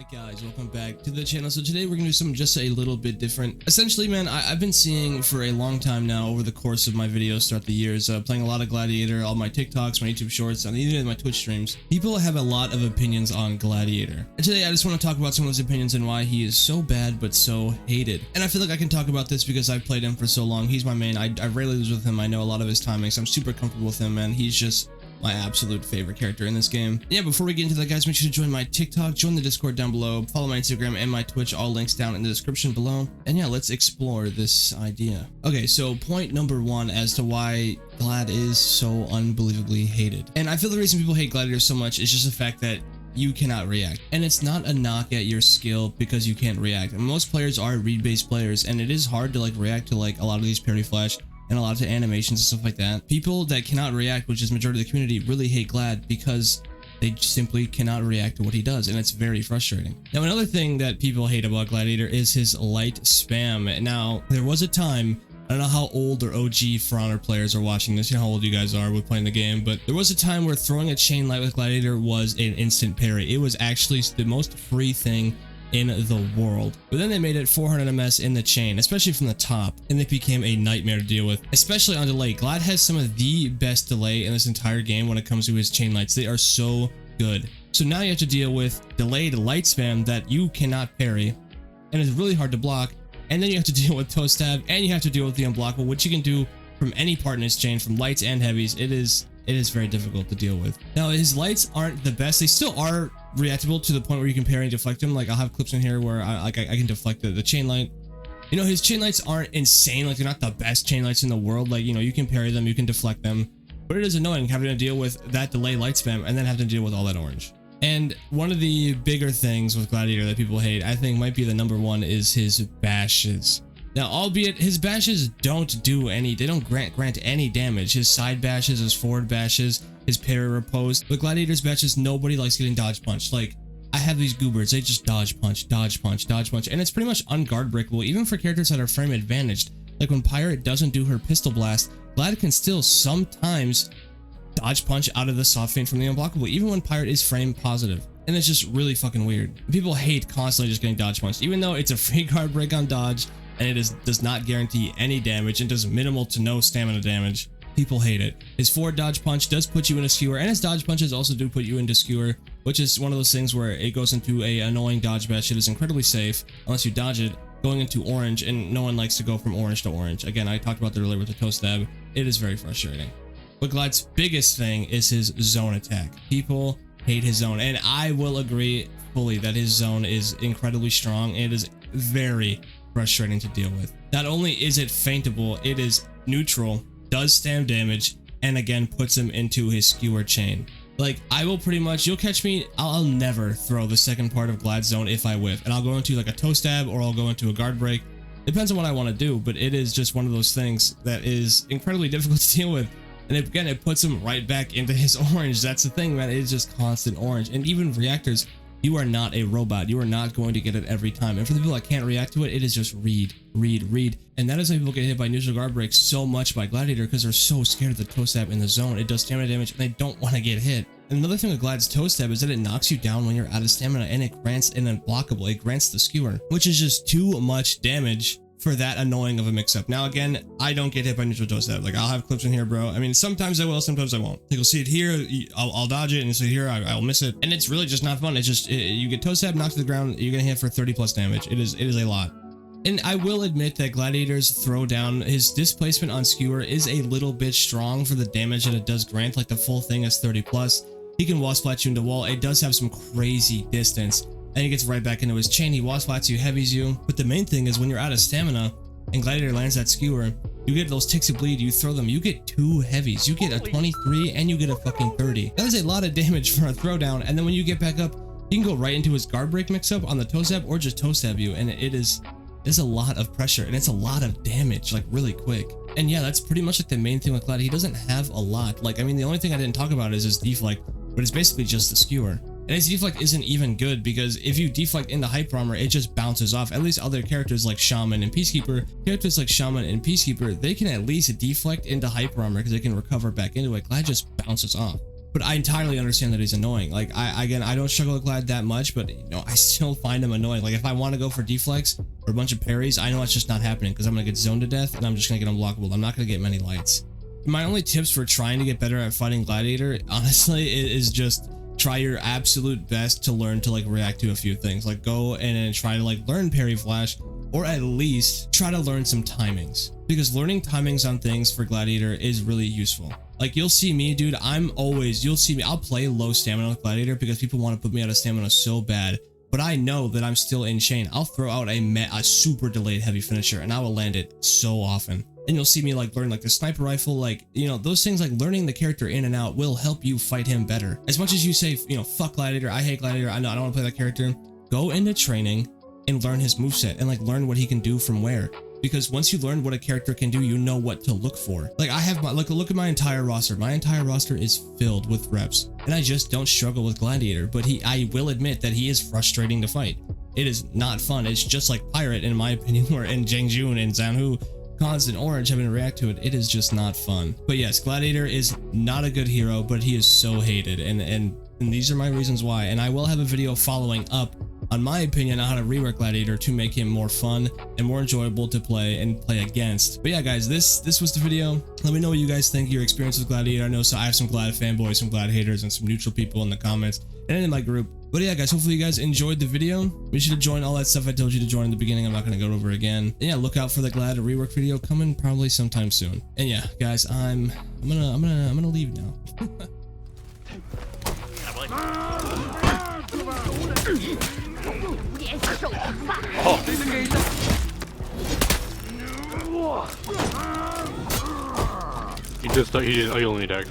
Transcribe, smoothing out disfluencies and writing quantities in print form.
Alright guys, welcome back to the channel. So today we're gonna do something just a little bit different. Essentially, man, I've been seeing for a long time now over the course of my videos throughout the years, playing a lot of Gladiator, all my TikToks, my YouTube shorts, and even my Twitch streams. People have a lot of opinions on Gladiator. And today I just want to talk about some of those opinions and why he is so bad but so hated. And I feel like I can talk about this because I've played him for so long. He's my main. I rarely lose with him. I know a lot of his timings. I'm super comfortable with him, and he's just my absolute favorite character in this game. Yeah, before we get into that, guys, make sure to join my TikTok, join the Discord down below, follow my Instagram and my Twitch, all links down in the description below. And yeah, let's explore this idea. Okay, so point number one as to why Glad is so unbelievably hated. And I feel the reason people hate Gladiator so much is just the fact that you cannot react. And it's not a knock at your skill because you can't react. And most players are read-based players, and it is hard to react to a lot of these parry flash and a lot of animations and stuff like that. People that cannot react, which is majority of the community, really hate Glad because they simply cannot react to what he does, and it's very frustrating. Now, another thing that people hate about Gladiator is his light spam. Now, there was a time, I don't know how old or OG For Honor players are watching this, you know how old you guys are with playing the game, but there was a time where throwing a chain light with Gladiator was an instant parry. It was actually the most free thing in the world. But then they made it 400 ms in the chain, especially from the top, and it became a nightmare to deal with, especially on delay. Glad has some of the best delay in this entire game when it comes to his chain lights. They are so good. So now you have to deal with delayed light spam that you cannot parry, and it's really hard to block. And then you have to deal with toe stab, and you have to deal with the unblockable, which you can do from any part in his chain, from lights and heavies. It is very difficult to deal with. Now, his lights aren't the best. They still are reactable to the point where you can parry and deflect them. Like, I'll have clips in here where I can deflect the chain light. You know, his chain lights aren't insane. Like, they're not the best chain lights in the world. Like, you know, you can parry them, you can deflect them, but it is annoying having to deal with that delay light spam and then having to deal with all that orange. And one of the bigger things with Gladiator that people hate, I think might be the number one, is his bashes. Now, albeit his bashes don't do any, they don't grant any damage. His side bashes, his forward bashes, his parry riposte. But Gladiator's bashes, nobody likes getting dodge punched. Like, I have these goobers, they just dodge punch, dodge punch, dodge punch, and it's pretty much unguard breakable, even for characters that are frame advantaged. Like when Pirate doesn't do her pistol blast, Glad can still sometimes dodge punch out of the soft feint from the unblockable, even when Pirate is frame positive. And it's just really fucking weird. People hate constantly just getting dodge punched, even though it's a free guard break on dodge, and it does not guarantee any damage and does minimal to no stamina damage. People hate it. His forward dodge punch does put you in a skewer, and his dodge punches also do put you into skewer, which is one of those things where it goes into a annoying dodge bash. It is incredibly safe unless you dodge it, going into orange, and no one likes to go from orange to orange. Again, I talked about that earlier with the toe stab. It is very frustrating. But Glad's biggest thing is his zone attack. People hate his zone, and I will agree fully that his zone is incredibly strong. It is very frustrating to deal with. Not only is it feintable, it is neutral, does stam damage, and again puts him into his skewer chain. Like, I will pretty much, you'll catch me, I'll never throw the second part of Glad's zone if I whiff, and I'll go into like a toe stab or I'll go into a guard break. Depends on what I want to do, but it is just one of those things that is incredibly difficult to deal with. And again, it puts him right back into his orange. That's the thing, man. It's just constant orange. And even reactors, you are not a robot. You are not going to get it every time. And for the people that can't react to it, it is just read. And that is why people get hit by neutral guard breaks so much by Gladiator, because they're so scared of the toe stab in the zone. It does stamina damage, and they don't want to get hit. And another thing with Glad's toe stab is that it knocks you down when you're out of stamina, and it grants an unblockable. It grants the skewer, which is just too much damage for that annoying of a mix-up. Now, again, I don't get hit by neutral toe stab. Like, I'll have clips in here, bro. I mean, sometimes I will, sometimes I won't. Like, you'll see it here, I'll dodge it, and you'll see it here, I'll miss it. And it's really just not fun. It's just, you get toe stab, knocked to the ground, you're gonna hit for 30 plus damage. It is a lot. And I will admit that Gladiator's throwdown, his displacement on skewer is a little bit strong for the damage that it does grant. Like, the full thing is 30 plus. He can wall splat you into wall. It does have some crazy distance, and he gets right back into his chain. He wall splats you, heavies you. But the main thing is when you're out of stamina and Gladiator lands that skewer, you get those ticks of bleed, you throw them, you get 2 heavies. You get a 23 and you get a fucking 30. That is a lot of damage for a throwdown. And then when you get back up, you can go right into his guard break mix up on the toe stab or just toe stab you. And it's a lot of pressure, and it's a lot of damage, like, really quick. And yeah, that's pretty much like the main thing with Glad. He doesn't have a lot. Like, I mean, the only thing I didn't talk about is his deflect, but it's basically just the skewer. And his deflect isn't even good, because if you deflect into hyper armor, it just bounces off. At least other characters like Shaman and Peacekeeper, they can at least deflect into hyper armor because they can recover back into it. Glad just bounces off. but I entirely understand that he's annoying. Like, I don't struggle with Glad that much, but you know, I still find him annoying. Like, if I want to go for deflects or a bunch of parries, I know it's just not happening because I'm gonna get zoned to death and I'm just gonna get unblockable. I'm not gonna get many lights. My only tips for trying to get better at fighting Gladiator, honestly, is just try your absolute best to learn to like react to a few things. Like, go in and try to like learn parry flash, or at least try to learn some timings, because learning timings on things for Gladiator is really useful. Like, you'll see me, dude, you'll see me, I'll play low stamina with Gladiator because people want to put me out of stamina so bad, but I know that I'm still in chain. I'll throw out a super delayed heavy finisher and I will land it so often. And you'll see me like learn like the sniper rifle, like, you know, those things, like learning the character in and out will help you fight him better. As much as you say, you know, fuck Gladiator, I hate Gladiator, I know I don't want to play that character, go into training and learn his moveset and like learn what he can do from where. Because once you learn what a character can do, you know what to look for. Like, I have my, look at my entire roster. My entire roster is filled with reps, and I just don't struggle with Gladiator, but I will admit that he is frustrating to fight. It is not fun. It's just like Pirate, in my opinion, or in Jangjun and Zanhu, Cons and Orange having to react to it. It is just not fun. But yes, Gladiator is not a good hero, but he is so hated, and these are my reasons why. And I will have a video following up on my opinion on how to rework Gladiator to make him more fun and more enjoyable to play and play against. But yeah, guys, this was the video. Let me know what you guys think, your experience with Gladiator. I know I have some Glad fanboys, some Glad haters, and some neutral people in the comments and in my group. But yeah, guys, hopefully you guys enjoyed the video. Be sure to join all that stuff I told you to join in the beginning. I'm not going to go over again. And yeah, look out for the Glad rework video coming probably sometime soon. And yeah, guys, I'm gonna leave now. He only died.